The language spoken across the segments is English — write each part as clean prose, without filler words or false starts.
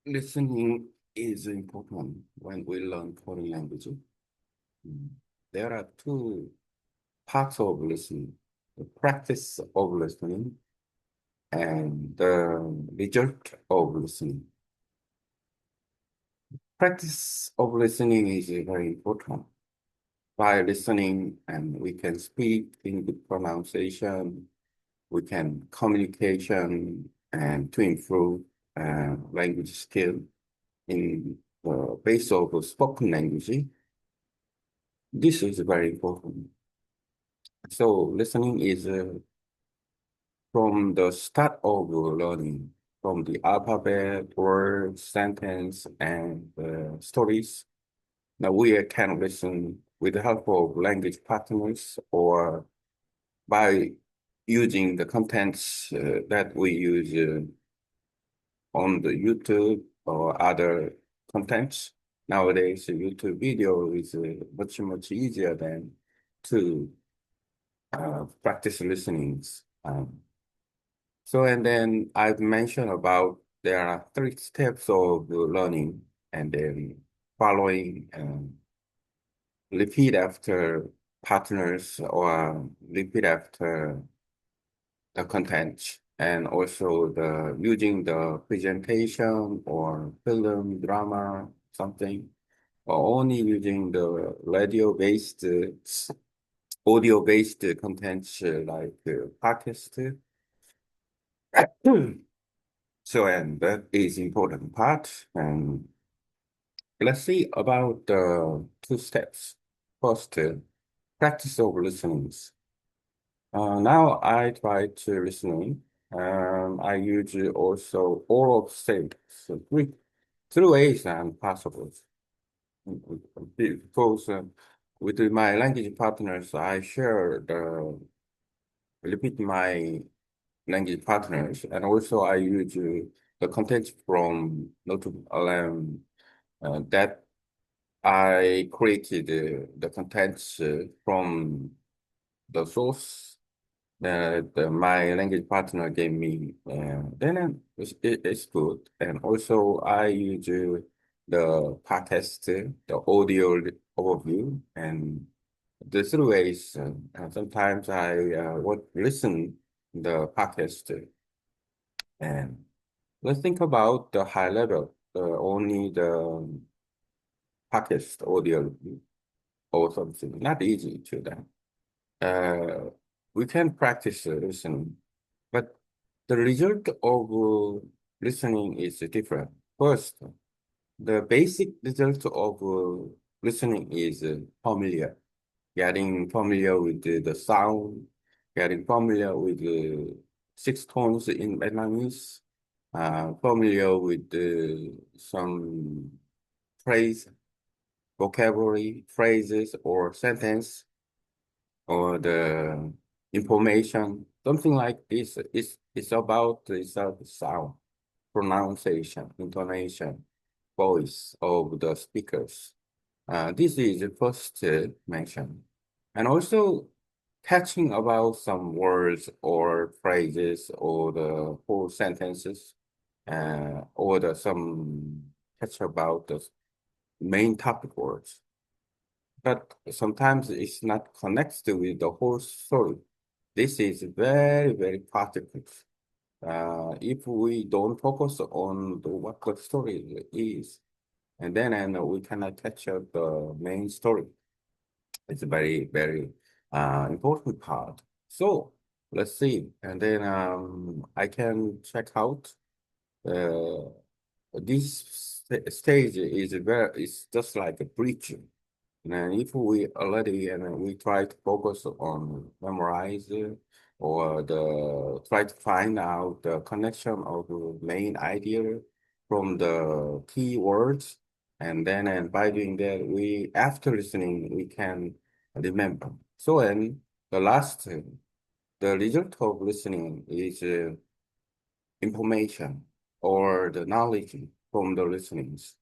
Listening is important when we learn foreign language. Mm. There are two parts of listening, the practice of listening and the result of listening. Practice of listening is very important. By listening, and we can speak in good pronunciation, we can communication and to improve language skill in the base of spoken language. This is very important. So listening is from the start of learning, from the alphabet, words, sentence, and stories. Now we can listen with the help of language partners or by using the contents that we use on the YouTube or other contents. Nowadays, YouTube video is much easier than to practice listenings. So, and then I've mentioned about there are three steps of learning, and then following, repeat after partners or repeat after the content, and also the using the presentation or film, drama, something, or only using the radio-based, audio-based content like podcast. So, and that is important part. And let's see about the two steps. First, practice of listenings. Now I try to listening. I use also all of states, so three ways and possible. Because with my language partners, I share the repeat my language partners, and also I use the context from notebook LM that I created the contents from the source that my language partner gave me. Then it's good. And also I use the podcast, the audio overview, and the three ways. Sometimes I would listen the podcast and let's think about the high level, only the podcast audio or something, not easy to them. Uh, we can practice listening, but the result of listening is different. First, the basic result of listening is familiar, getting familiar with the sound, getting familiar with the six tones in Vietnamese, familiar with some phrase, vocabulary, phrases, or sentence, or the information, something like this. It's about the sound, pronunciation, intonation, voice of the speakers. This is the first mention. And also catching about some words or phrases or the whole sentences or some catch about the main topic words. But sometimes it's not connected with the whole story. This is very particular. If we don't focus on what the story is, and then we cannot catch up the main story. It's a very important part. So let's see, and then I can check out uh, this stage is very. It's just like a bridge. And if we already and we try to focus on memorize or the try to find out the connection of the main idea from the key words, and then and by doing that, we after listening we can remember. So and the last, the result of listening is information or the knowledge from the listenings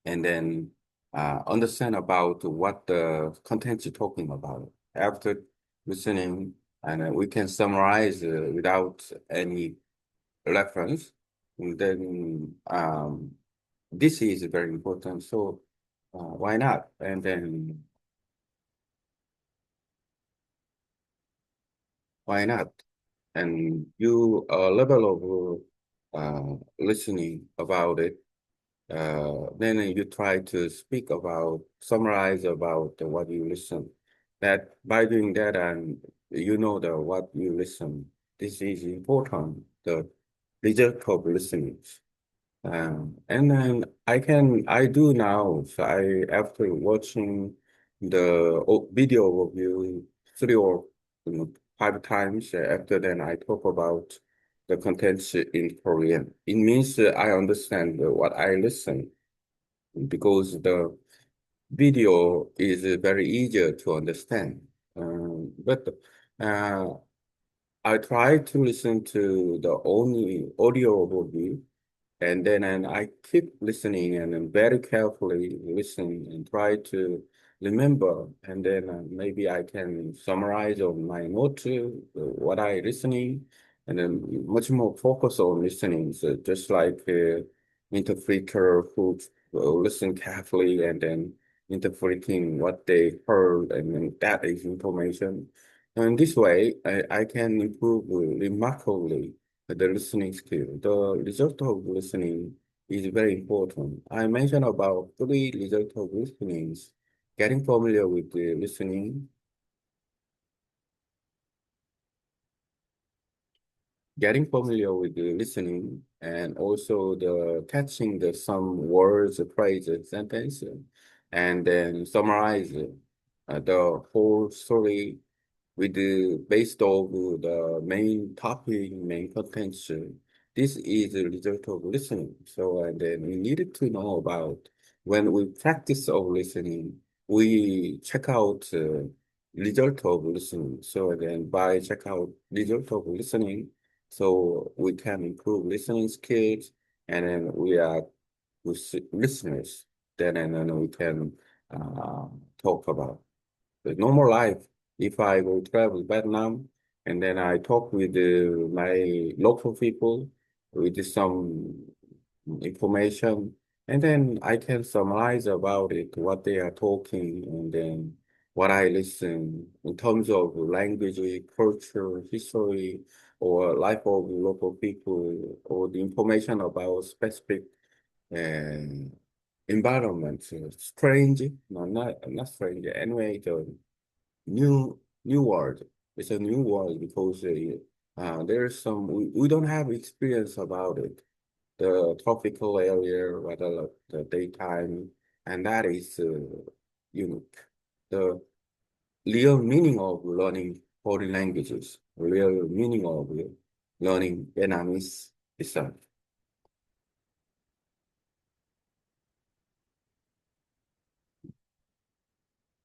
and then understand about what the content you're talking about. After listening, and we can summarize without any reference. And then this is very important. So why not? And then why not? And you level of listening about it. Then you try to speak about, summarize about what you listen. That by doing that, and you know the what you listen. This is important. The result of listening. And then I do now. So after watching the video overview 3 or 5 times, after then I talk about the contents in Korean. It means I understand what I listen because the video is very easier to understand. But uh, I try to listen to the only audio overview and I keep listening and then very carefully listen and try to remember. And then maybe I can summarize on my note what I listening and then much more focus on listening. So just like interpreter who listen carefully and then interpreting what they heard and then that is information. And this way, I can improve remarkably the listening skill. The result of listening is very important. I mentioned about 3 results of listenings. Getting familiar with the listening, getting familiar with the listening, and also the catching the some words, phrases, sentences, and then summarize the whole story with the based of the main topic, main contents. This is the result of listening. So, and then we needed to know about when we practice of listening, we check out result of listening. So again, by check out result of listening, so we can improve listening skills, and then we are with listeners. Then and then we can uh, talk about. The normal life, if I will travel Vietnam and then I talk with my local people with some information, and then I can summarize about it, what they are talking, and then what I listen in terms of language, culture, history, or life of local people, or the information about specific uh, environment. Strange, no, not strange. Anyway, the new world. It's a new world because there's some we don't have experience about it. The tropical area, whether the daytime, and that is unique. The real meaning of learning foreign languages, real meaning of learning Vietnamese itself.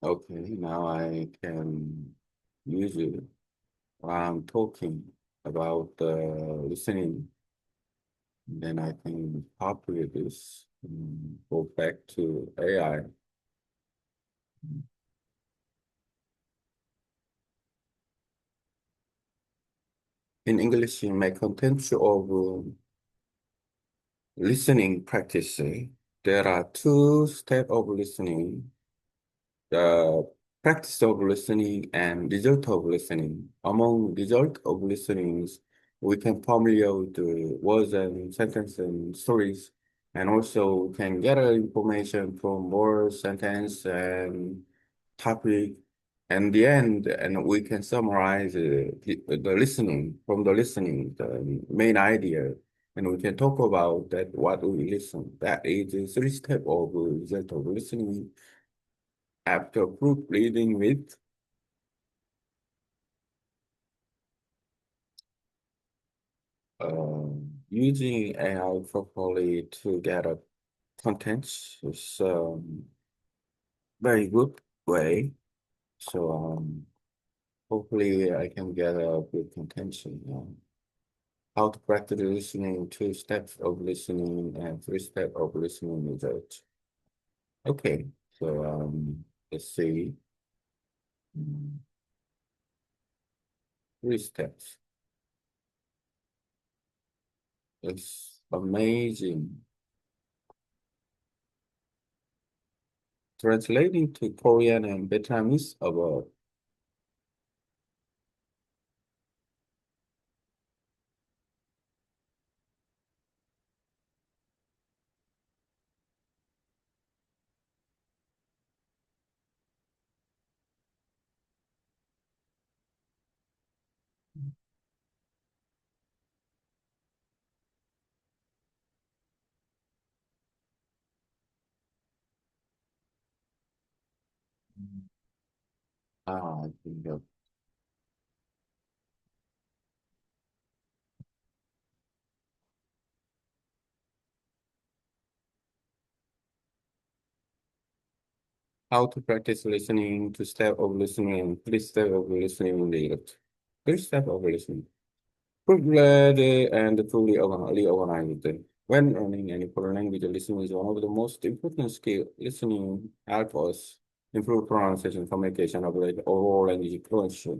Okay, now I can use it while I'm talking about listening. Then I can copy this and go back to AI. In English, in my content of listening practice, there are 2 steps of listening. The practice of listening and result of listening. Among result of listenings, we can familiar with the words and sentence and stories, and also can gather information from words, sentence, and topic. And the end, and we can summarize the listening from the listening, the main idea, and we can talk about that what we listen. That is the 3 steps of result of listening after proofreading with using AI properly to get a contents is very good way. So hopefully I can get a good contention. How to practice listening, 2 steps of listening and 3 steps of listening result. Okay, so let's see. Mm, 3 steps. Yes. Amazing. Translating to Korean and Vietnamese about. I think of how to practice listening, two step of listening, three step of listening later. Three step of listening. Proofread and fully organized. When learning any foreign language, listening is one of the most important skills. Listening helps us improve pronunciation, communication, ability, overall language fluency.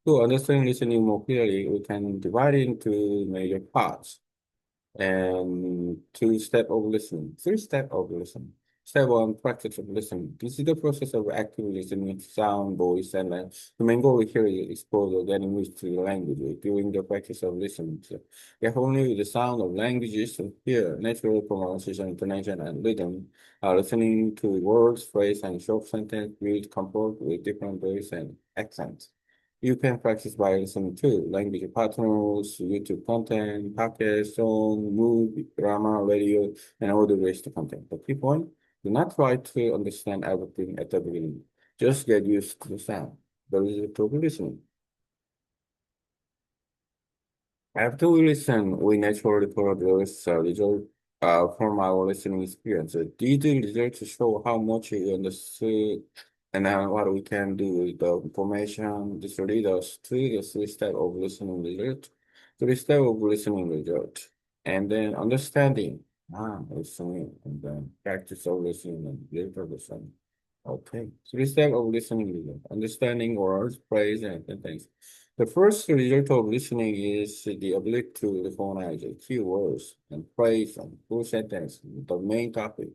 To understand listening more clearly, we can divide it into major parts and two step of listening, three step of listening. Step one, practice of listening. This is the process of actively listening to sound, voice, and the main goal here is exposure, getting used to the language during the practice of listening. So, if only the sound of languages to hear natural pronunciation, intonation, and rhythm, listening to words, phrase, and short sentence build comfort with different voice and accents. You can practice by listening to language partners, YouTube content, podcasts, song, movie, drama, radio, and all the rest of content. The key point, do not try to understand everything at the beginning. Just get used to the sound. The result of listening. After we listen, we naturally produce a result from our listening experience. These results show how much we understood and what we can do with the information. This leads us to the three step of listening result. Three step of listening result. And then understanding. Listening. And then practice of listening and later listening. Okay. Three step of listening result. Understanding words, phrase, and things. The first result of listening is the ability to recognize keywords and phrase and full sentence, the main topic.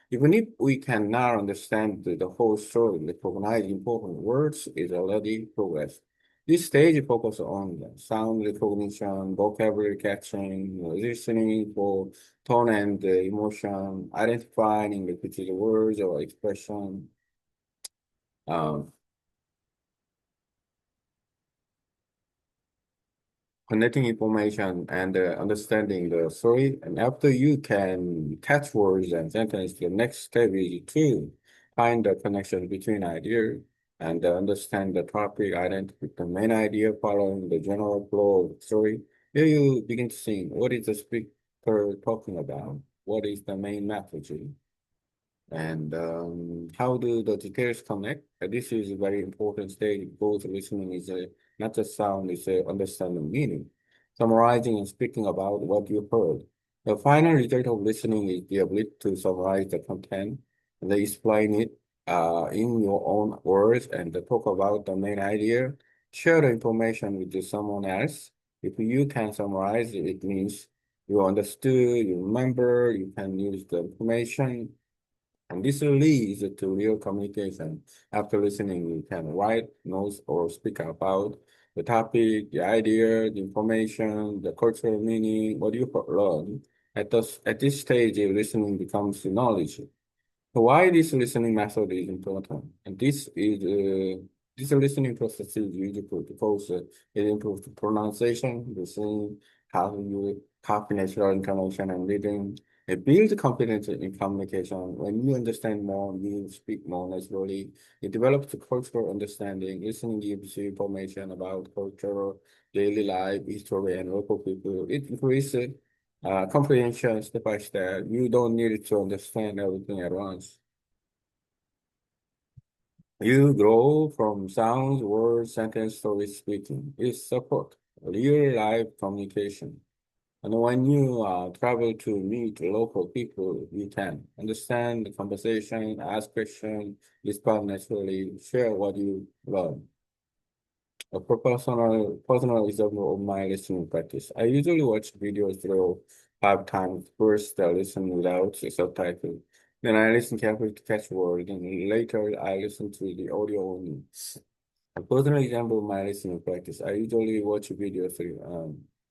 Even if we cannot understand the whole story, recognizing important words is already progress. This stage focuses on the sound recognition, vocabulary catching, listening for tone and emotion, identifying repeated words or expression. Um, Connecting information and understanding the story. And after you can catch words and sentences, the next step is to find the connection between ideas and understand the topic, identify the main idea following the general flow of the story. Here you begin to see what is the speaker talking about, what is the main message, and how do the details connect? This is a very important stage. Both listening is not just sound, it's understanding meaning, summarizing and speaking about what you heard. The final result of listening is the ability to summarize the content and then explain it in your own words and talk about the main idea. Share the information with someone else. If you can summarize it, it means you understood, you remember, you can use the information and this leads to real communication. After listening, you can write notes or speak about the topic, the idea, the information, the cultural meaning, what you learn. At this stage, listening becomes knowledge. So why this listening method is important? And this listening process is useful because it improves pronunciation, listening, how you copy natural information and reading. It builds confidence in communication. When you understand more, you speak more naturally. It develops a cultural understanding. Listening gives you information about culture, daily life, history, and local people. It increases comprehension step by step. You don't need to understand everything at once. You grow from sounds, words, sentence, story speaking. It support real life communication. And when you travel to meet local people, you can understand the conversation, ask questions, respond naturally, share what you learn. A personal example of my listening practice. I usually watch videos through 5 times. First, I listen without the subtitle. Then I listen carefully to catch words, and later I listen to the audio only. A personal example of my listening practice. I usually watch videos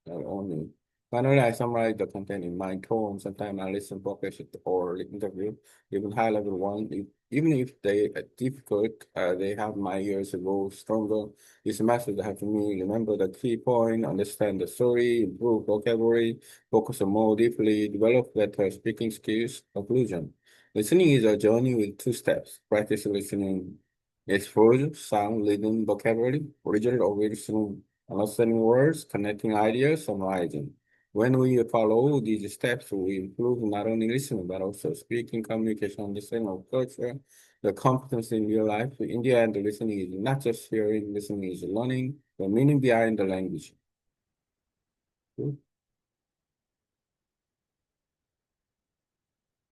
only. Finally, I summarize the content in my tone. Sometimes I listen podcast or interview, even high level one. Even if they are difficult, they have my ears go stronger. This method helps me remember the key point, understand the story, improve vocabulary, focus more deeply, develop better speaking skills. Conclusion. Listening is a journey with 2 steps. Practice listening exposure, sound, reading vocabulary, original or original understanding words, connecting ideas, summarizing. When we follow these steps, we improve not only listening, but also speaking, communication, understanding of culture, the competence in real life. In the end, listening is not just hearing, listening is learning the meaning behind the language.